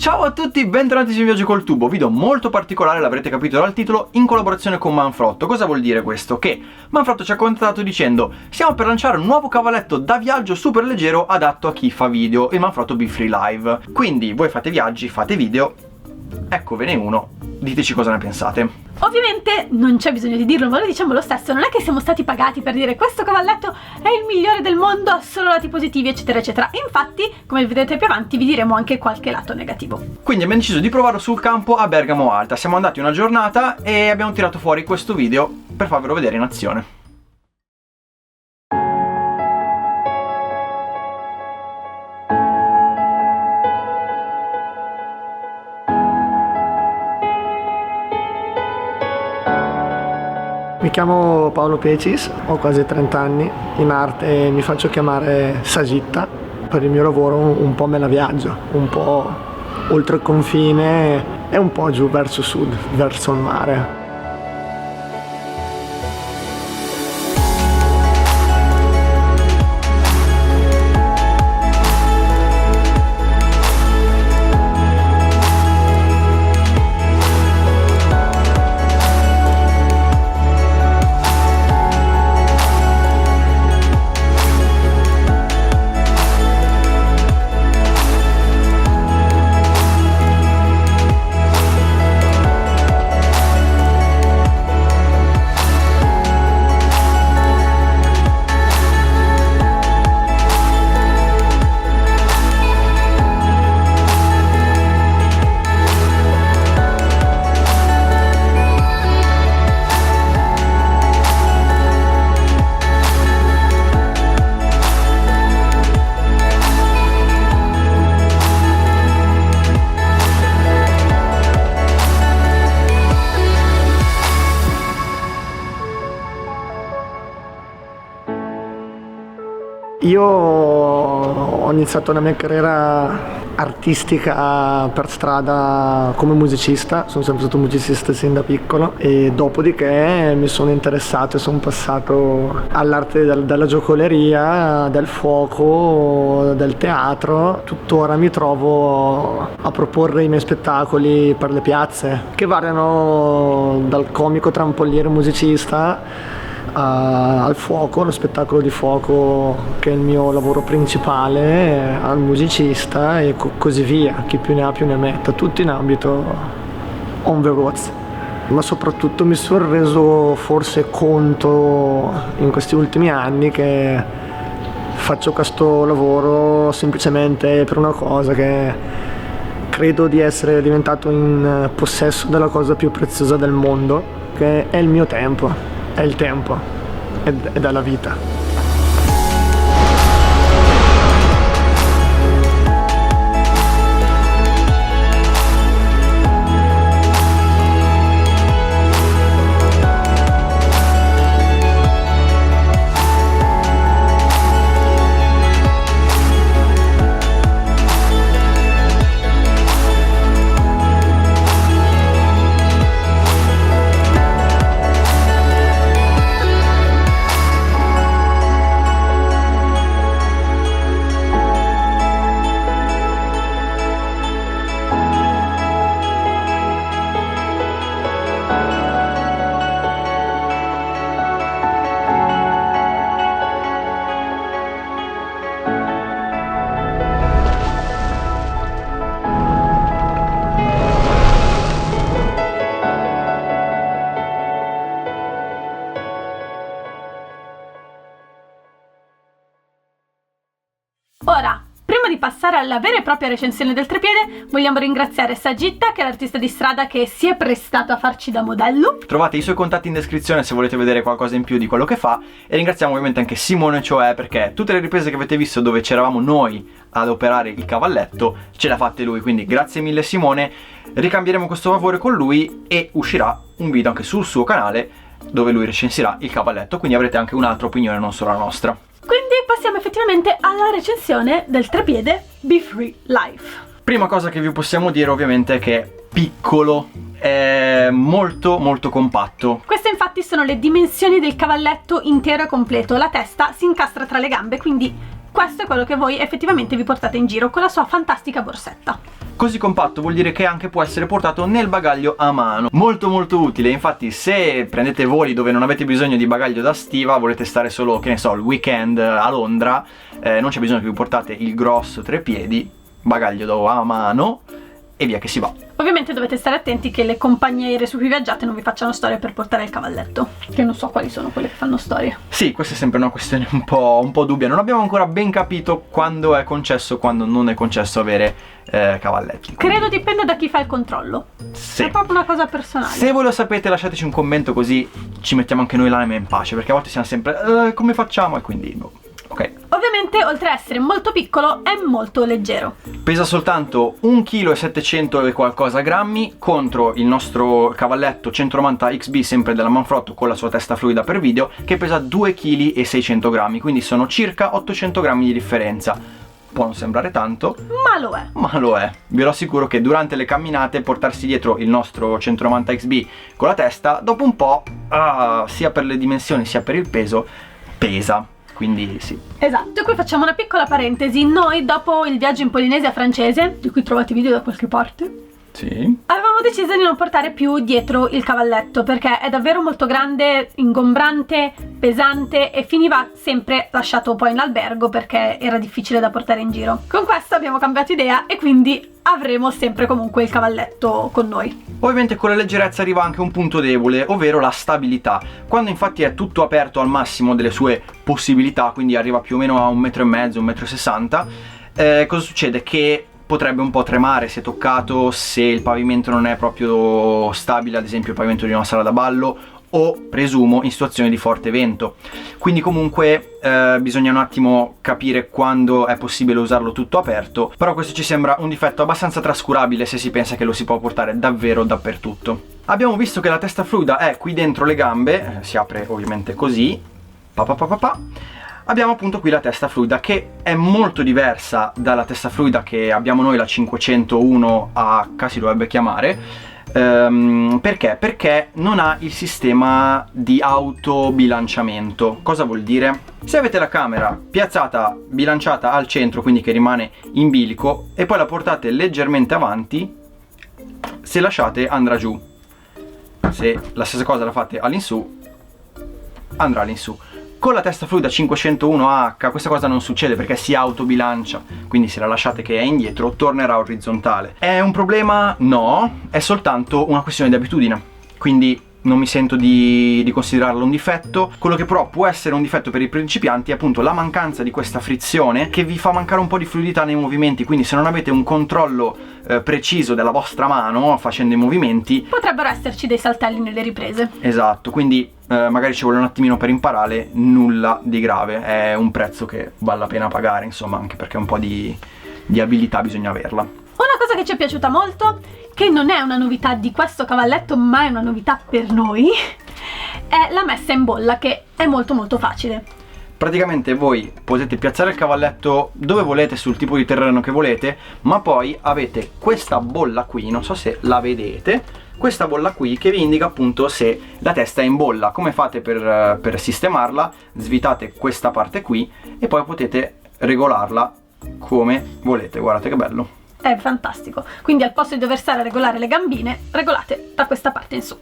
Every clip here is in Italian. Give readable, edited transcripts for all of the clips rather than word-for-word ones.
Ciao a tutti, bentornati su Viaggio col Tubo, video molto particolare, l'avrete capito dal titolo, in collaborazione con Manfrotto. Cosa vuol dire questo? Che Manfrotto ci ha contattato dicendo: stiamo per lanciare un nuovo cavalletto da viaggio super leggero adatto a chi fa video, il Manfrotto Be Free Live. Quindi voi fate viaggi, fate video, eccovene uno, diteci cosa ne pensate. Ovviamente non c'è bisogno di dirlo, ma lo diciamo lo stesso, non è che siamo stati pagati per dire questo cavalletto è il migliore del mondo, ha solo lati positivi eccetera eccetera. Infatti, come vedrete più avanti, vi diremo anche qualche lato negativo. Quindi abbiamo deciso di provarlo sul campo a Bergamo Alta, siamo andati una giornata e abbiamo tirato fuori questo video per farvelo vedere in azione. Mi chiamo Paolo Pecis, ho quasi 30 anni, in arte mi faccio chiamare Sagitta. Per il mio lavoro un po' me la viaggio, un po' oltre il confine e un po' giù verso sud, verso il mare. Io ho iniziato la mia carriera artistica per strada come musicista, sono sempre stato un musicista sin da piccolo e dopodiché mi sono interessato e sono passato all'arte della giocoleria, del fuoco, del teatro. Tuttora mi trovo a proporre i miei spettacoli per le piazze che variano dal comico trampoliere musicista al fuoco, lo spettacolo di fuoco che è il mio lavoro principale, al musicista e così via, chi più ne ha più ne metta, tutto in ambito on the roads. Ma soprattutto mi sono reso forse conto in questi ultimi anni che faccio questo lavoro semplicemente per una cosa, che credo di essere diventato in possesso della cosa più preziosa del mondo, che è il mio tempo. È il tempo ed è la vita. Ora, prima di passare alla vera e propria recensione del trepiede, vogliamo ringraziare Sagitta, che è l'artista di strada che si è prestato a farci da modello. Trovate i suoi contatti in descrizione se volete vedere qualcosa in più di quello che fa. E ringraziamo ovviamente anche Simone Cioè, perché tutte le riprese che avete visto dove c'eravamo noi ad operare il cavalletto ce l'ha fatte lui, quindi grazie mille Simone. Ricambieremo questo favore con lui e uscirà un video anche sul suo canale dove lui recensirà il cavalletto, quindi avrete anche un'altra opinione, non solo la nostra. Quindi passiamo effettivamente alla recensione del trepiede Be Free Live. Prima cosa che vi possiamo dire ovviamente è che è piccolo, è molto molto compatto. Queste infatti sono le dimensioni del cavalletto intero e completo. La testa si incastra tra le gambe, quindi questo è quello che voi effettivamente vi portate in giro con la sua fantastica borsetta. Così compatto vuol dire che anche può essere portato nel bagaglio a mano. Molto molto utile, infatti se prendete voli dove non avete bisogno di bagaglio da stiva, volete stare solo, che ne so, il weekend a Londra, non c'è bisogno che vi portate il grosso 3 piedi, bagaglio a mano e via che si va. Ovviamente dovete stare attenti che le compagnie aeree su cui viaggiate non vi facciano storie per portare il cavalletto, che non so quali sono quelle che fanno storie. Sì, questa è sempre una questione un po' dubbia, non abbiamo ancora ben capito quando è concesso, quando non è concesso avere cavalletti. Quindi... Credo dipenda da chi fa il controllo. Sì. È proprio una cosa personale. Se voi lo sapete lasciateci un commento così ci mettiamo anche noi l'anima in pace, perché a volte siamo sempre come facciamo e quindi ok. Ovviamente oltre a essere molto piccolo è molto leggero. Pesa soltanto 1,7 kg e qualcosa grammi contro il nostro cavalletto 190 XB sempre della Manfrotto con la sua testa fluida per video che pesa 2,6 kg, quindi sono circa 800 grammi di differenza. Può non sembrare tanto, Ma lo è. ma lo è. Vi assicuro che durante le camminate portarsi dietro il nostro 190 XB con la testa, dopo un po', sia per le dimensioni sia per il peso, pesa. Quindi sì. Esatto, e qui facciamo una piccola parentesi. Noi dopo il viaggio in Polinesia francese, di cui trovate video da qualche parte, Sì. avevamo deciso di non portare più dietro il cavalletto perché è davvero molto grande, ingombrante, pesante e finiva sempre lasciato poi in albergo perché era difficile da portare in giro. Con questo abbiamo cambiato idea e quindi avremo sempre comunque il cavalletto con noi. Ovviamente con la leggerezza arriva anche un punto debole, ovvero la stabilità. Quando infatti è tutto aperto al massimo delle sue possibilità, quindi arriva più o meno a 1,5 m, 1,60 m, cosa succede? Che potrebbe un po' tremare se toccato, se il pavimento non è proprio stabile, ad esempio il pavimento di una sala da ballo o, presumo, in situazioni di forte vento. Quindi comunque bisogna un attimo capire quando è possibile usarlo tutto aperto, però questo ci sembra un difetto abbastanza trascurabile se si pensa che lo si può portare davvero dappertutto. Abbiamo visto che la testa fluida è qui dentro le gambe, si apre ovviamente così, abbiamo appunto qui la testa fluida che è molto diversa dalla testa fluida che abbiamo noi, la 501H si dovrebbe chiamare. Perché? Perché non ha il sistema di autobilanciamento. Cosa vuol dire? Se avete la camera piazzata, bilanciata al centro, quindi che rimane in bilico, e poi la portate leggermente avanti, se lasciate andrà giù. Se la stessa cosa la fate all'insù, andrà all'insù. Con la testa fluida 501H questa cosa non succede perché si autobilancia, quindi se la lasciate che è indietro tornerà orizzontale. È un problema? No, è soltanto una questione di abitudine, quindi non mi sento di considerarlo un difetto. Quello che però può essere un difetto per i principianti è appunto la mancanza di questa frizione che vi fa mancare un po' di fluidità nei movimenti, quindi se non avete un controllo preciso della vostra mano facendo i movimenti potrebbero esserci dei saltelli nelle riprese. Esatto, quindi magari ci vuole un attimino per imparare, nulla di grave, è un prezzo che vale la pena pagare, insomma, anche perché un po' di abilità bisogna averla. Una cosa che ci è piaciuta molto, che non è una novità di questo cavalletto ma è una novità per noi, è la messa in bolla, che è molto molto facile. Praticamente voi potete piazzare il cavalletto dove volete, sul tipo di terreno che volete, ma poi avete questa bolla qui, non so se la vedete, questa bolla qui che vi indica appunto se la testa è in bolla. Come fate per sistemarla? Svitate questa parte qui e poi potete regolarla come volete, guardate che bello. È fantastico, quindi al posto di dover stare a regolare le gambine, regolate da questa parte in su.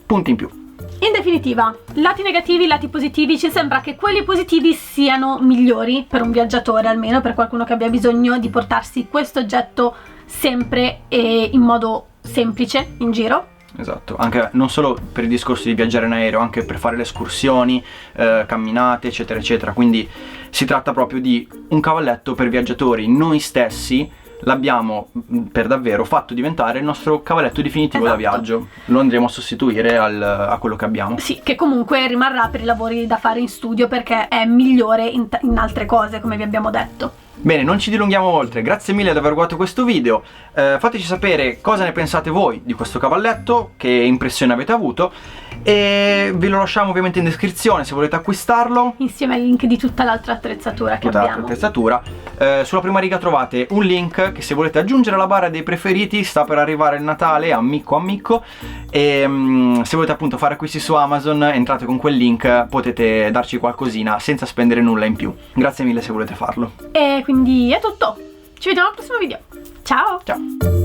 Punti in più. In definitiva, lati negativi, lati positivi, ci sembra che quelli positivi siano migliori per un viaggiatore, almeno per qualcuno che abbia bisogno di portarsi questo oggetto sempre e in modo semplice in giro. Esatto, anche non solo per il discorso di viaggiare in aereo, anche per fare le escursioni, camminate, eccetera, eccetera. Quindi si tratta proprio di un cavalletto per viaggiatori. Noi stessi l'abbiamo per davvero fatto diventare il nostro cavalletto definitivo da viaggio. Lo andremo a sostituire a quello che abbiamo. Sì, che comunque rimarrà per i lavori da fare in studio perché è migliore in altre cose, come vi abbiamo detto. Bene, non ci dilunghiamo oltre, grazie mille di aver guardato questo video, fateci sapere cosa ne pensate voi di questo cavalletto, che impressione avete avuto e ve lo lasciamo ovviamente in descrizione se volete acquistarlo. Insieme al link di tutta l'altra attrezzatura che Tutta l'altra abbiamo. attrezzatura. Sulla prima riga trovate un link che se volete aggiungere alla barra dei preferiti, sta per arrivare il Natale, ammicco. E se volete appunto fare acquisti su Amazon, entrate con quel link, potete darci qualcosina senza spendere nulla in più. Grazie mille se volete farlo. E quindi è tutto. Ci vediamo al prossimo video. Ciao! Ciao!